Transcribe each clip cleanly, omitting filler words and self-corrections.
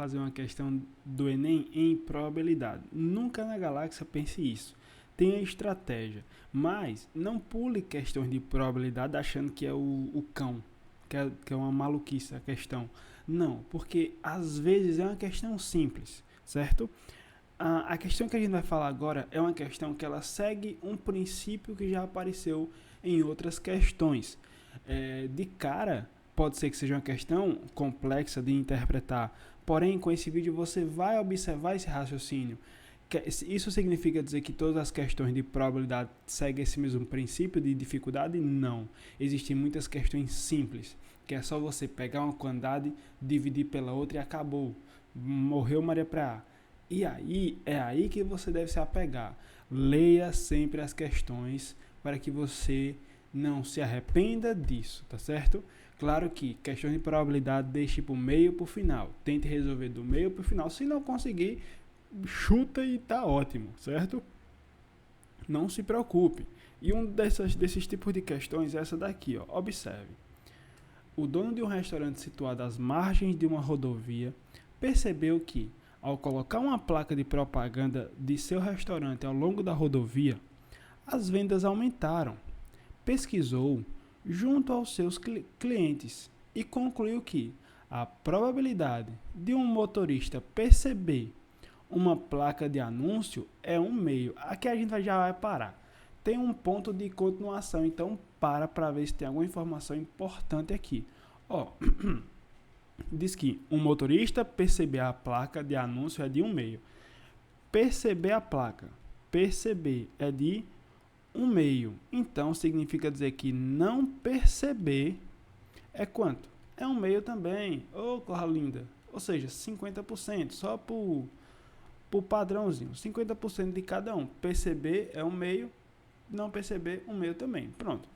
fazer uma questão do Enem em probabilidade. Nunca na galáxia pense isso. Tenha estratégia, mas não pule questões de probabilidade achando que é o cão, que é uma maluquice a questão. Não, porque às vezes é uma questão simples, certo? A questão que a gente vai falar agora é uma questão que ela segue um princípio que já apareceu em outras questões. De cara, pode ser que seja uma questão complexa de interpretar, porém, com esse vídeo você vai observar esse raciocínio. Isso significa dizer que todas as questões de probabilidade seguem esse mesmo princípio de dificuldade? Não. Existem muitas questões simples, que é só você pegar uma quantidade, dividir pela outra e acabou. Morreu Maria Praia. E aí, é aí que você deve se apegar. Leia sempre as questões para que você não se arrependa disso, tá certo? Claro que questões de probabilidade deixe para o meio para o final. Tente resolver do meio para o final. Se não conseguir, chuta e tá ótimo, certo? Não se preocupe. E um desses tipos de questões é essa daqui, ó. Observe. O dono de um restaurante situado às margens de uma rodovia percebeu que, ao colocar uma placa de propaganda de seu restaurante ao longo da rodovia, as vendas aumentaram. Pesquisou junto aos seus clientes e concluiu que a probabilidade de um motorista perceber uma placa de anúncio é um meio. Aqui a gente já vai parar. Tem um ponto de continuação, então para ver se tem alguma informação importante aqui. Ó, diz que um motorista perceber a placa de anúncio é de um meio. Perceber a placa, perceber é de um meio. Então significa dizer que não perceber é quanto? É um meio também. Ô, corra linda. Ou seja, 50%, só por padrãozinho, 50% de cada um. Perceber é um meio, não perceber um meio também. Pronto.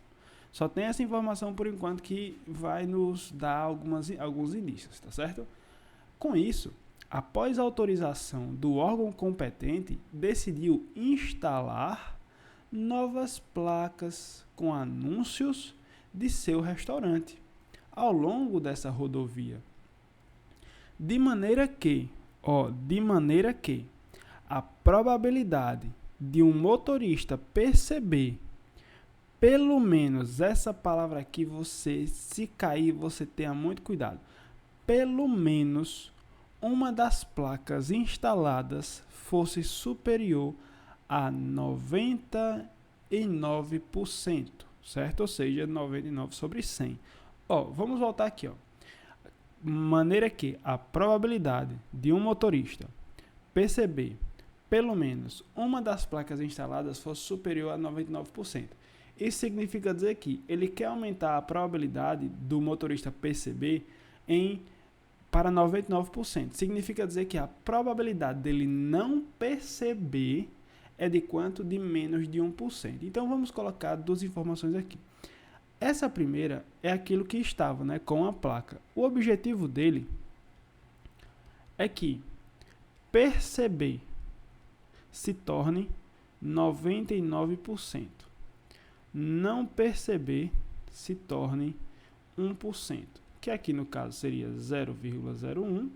Só tem essa informação por enquanto que vai nos dar alguns indícios, tá certo? Com isso, após a autorização do órgão competente, decidiu instalar novas placas com anúncios de seu restaurante ao longo dessa rodovia. De maneira que a probabilidade de um motorista perceber, pelo menos essa palavra aqui, você, se cair, você tenha muito cuidado, pelo menos uma das placas instaladas fosse superior a 99%, certo? Ou seja, 99 sobre 100. Ó, vamos voltar aqui, ó. Maneira que a probabilidade de um motorista perceber pelo menos uma das placas instaladas fosse superior a 99%. Isso significa dizer que ele quer aumentar a probabilidade do motorista perceber para 99%. Significa dizer que a probabilidade dele não perceber é de quanto? De menos de 1%. Então vamos colocar duas informações aqui. Essa primeira é aquilo que estava, né, com a placa. O objetivo dele é que perceber se torne 99%. Não perceber se torne 1%. Que aqui no caso seria 0,01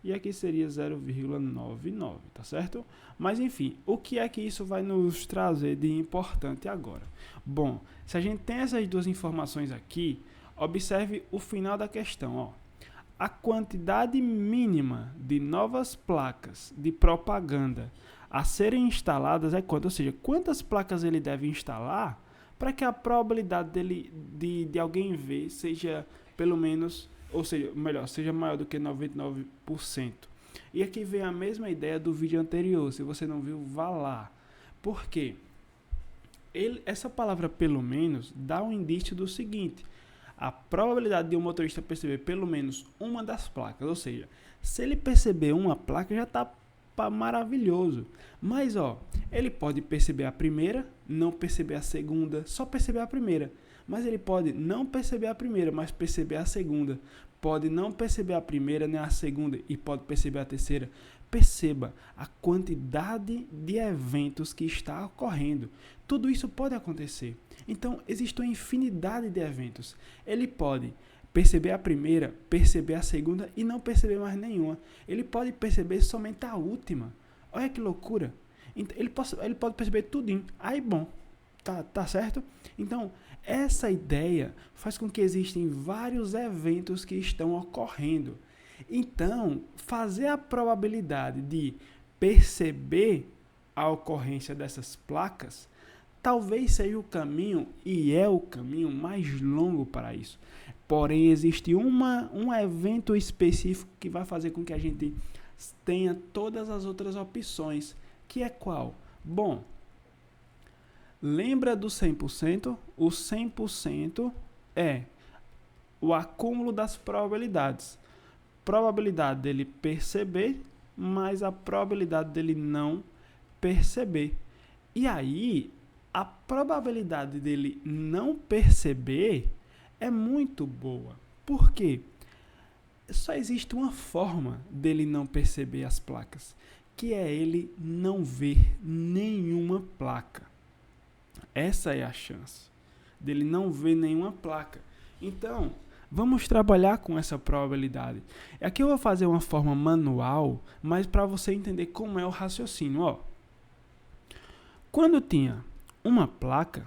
e aqui seria 0,99, tá certo? Mas enfim, o que é que isso vai nos trazer de importante agora? Bom, se a gente tem essas duas informações aqui, observe o final da questão, ó. A quantidade mínima de novas placas de propaganda a serem instaladas é quanto? Ou seja, quantas placas ele deve instalar para que a probabilidade dele, de alguém ver seja pelo menos, ou seja, melhor, seja maior do que 99%. E aqui vem a mesma ideia do vídeo anterior. Se você não viu, vá lá. Por quê? Essa palavra pelo menos dá um indício do seguinte: a probabilidade de um motorista perceber pelo menos uma das placas, ou seja, se ele perceber uma placa já está maravilhoso. Mas ó, ele pode perceber a primeira, não perceber a segunda, só perceber a primeira. Mas ele pode não perceber a primeira, mas perceber a segunda. Pode não perceber a primeira nem a segunda e pode perceber a terceira. Perceba a quantidade de eventos que está ocorrendo. Tudo isso pode acontecer. Então, existe uma infinidade de eventos. Ele pode perceber a primeira, perceber a segunda e não perceber mais nenhuma. Ele pode perceber somente a última. Olha que loucura. Ele pode perceber tudinho. Aí, bom, tá certo? Então, essa ideia faz com que existem vários eventos que estão ocorrendo. Então, fazer a probabilidade de perceber a ocorrência dessas placas talvez seja o caminho, e é o caminho mais longo para isso. Porém, existe um evento específico que vai fazer com que a gente tenha todas as outras opções, que é qual? Bom, lembra do 100%? O 100% é o acúmulo das probabilidades. Probabilidade dele perceber, mais a probabilidade dele não perceber. E aí, a probabilidade dele não perceber é muito boa. Por quê? Só existe uma forma dele não perceber as placas, que é ele não ver nenhuma placa. Essa é a chance dele não ver nenhuma placa. Então, vamos trabalhar com essa probabilidade. Aqui eu vou fazer uma forma manual, mas para você entender como é o raciocínio. Ó, quando tinha uma placa,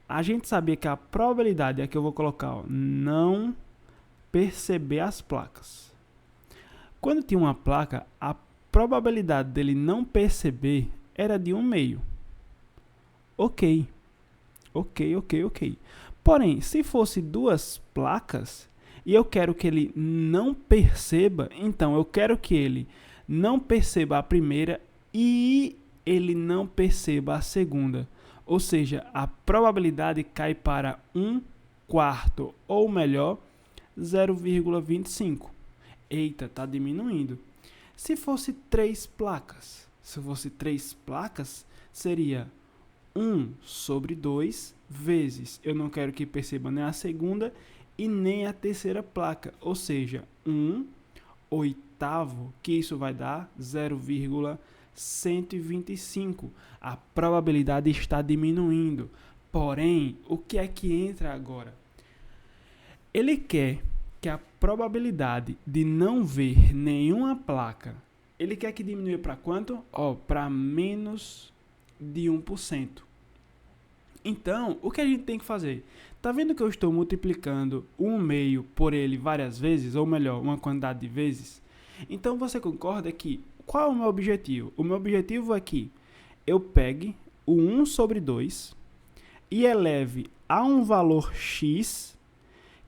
a gente sabia que a probabilidade, aqui eu vou colocar, ó, não perceber as placas. Quando tinha uma placa, a probabilidade dele não perceber era de 1/2. Ok. Porém, se fosse 2 placas e eu quero que ele não perceba, então eu quero que ele não perceba a primeira e ele não perceba a segunda. Ou seja, a probabilidade cai para 1/4, ou melhor, 0,25. Eita, está diminuindo. Se fosse 3 placas, seria 1/2 vezes, eu não quero que perceba nem a segunda e nem a terceira placa, ou seja, 1/8, que isso vai dar 0,125. A probabilidade está diminuindo. Porém, o que é que entra agora? Ele quer que a probabilidade de não ver nenhuma placa, ele quer que diminua para quanto? Para menos de 1%. Então, o que a gente tem que fazer? Tá vendo que eu estou multiplicando 1/2 por ele várias vezes, ou melhor, uma quantidade de vezes? Então, você concorda que, qual é o meu objetivo? O meu objetivo é que eu pegue o 1/2 e eleve a um valor x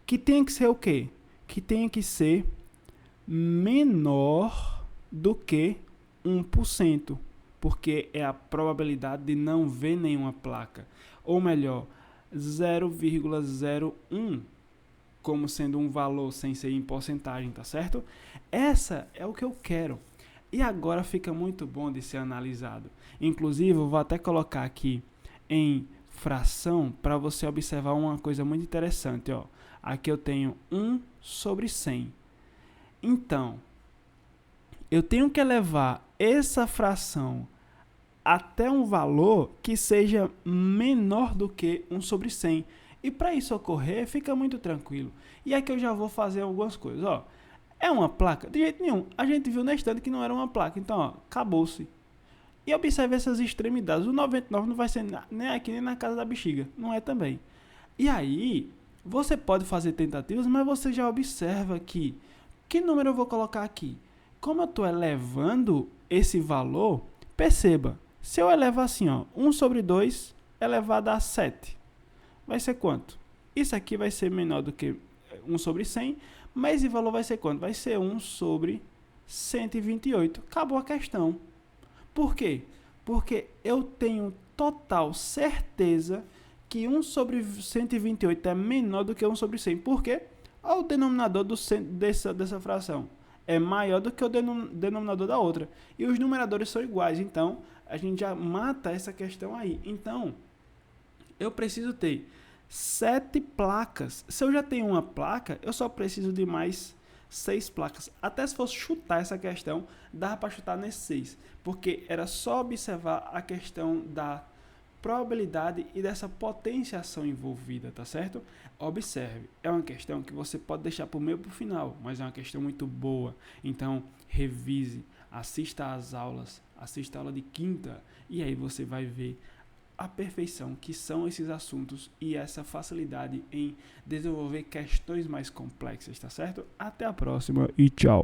que tem que ser o quê? Que tem que ser menor do que 1%, porque é a probabilidade de não ver nenhuma placa. Ou melhor, 0,01, como sendo um valor sem ser em porcentagem, tá certo? Essa é o que eu quero. E agora fica muito bom de ser analisado. Inclusive, eu vou até colocar aqui em fração para você observar uma coisa muito interessante. Ó. Aqui eu tenho 1/100. Então, eu tenho que levar essa fração até um valor que seja menor do que 1/100. E para isso ocorrer, fica muito tranquilo. E aqui eu já vou fazer algumas coisas. Ó, é uma placa? De jeito nenhum. A gente viu na estante que não era uma placa. Então, ó, acabou-se. E observe essas extremidades. O 99 não vai ser nem aqui nem na casa da bexiga. Não é também. E aí, você pode fazer tentativas, mas você já observa que número eu vou colocar aqui? Como eu estou elevando esse valor, perceba. Se eu elevo assim, ó, 1/2 elevado a 7, vai ser quanto? Isso aqui vai ser menor do que 1/100, mas esse valor vai ser quanto? Vai ser 1/128. Acabou a questão. Por quê? Porque eu tenho total certeza que 1/128 é menor do que 1/100. Por quê? O denominador dessa fração é maior do que o denominador da outra. E os numeradores são iguais, então a gente já mata essa questão aí. Então, eu preciso ter 7 placas. Se eu já tenho uma placa, eu só preciso de mais 6 placas. Até se fosse chutar essa questão, dava para chutar nesses 6. Porque era só observar a questão da probabilidade e dessa potenciação envolvida, tá certo? Observe, é uma questão que você pode deixar para o meio para o final, mas é uma questão muito boa. Então, revise, assista às aulas, assista a aula de quinta e aí você vai ver a perfeição que são esses assuntos e essa facilidade em desenvolver questões mais complexas, tá certo? Até a próxima e tchau!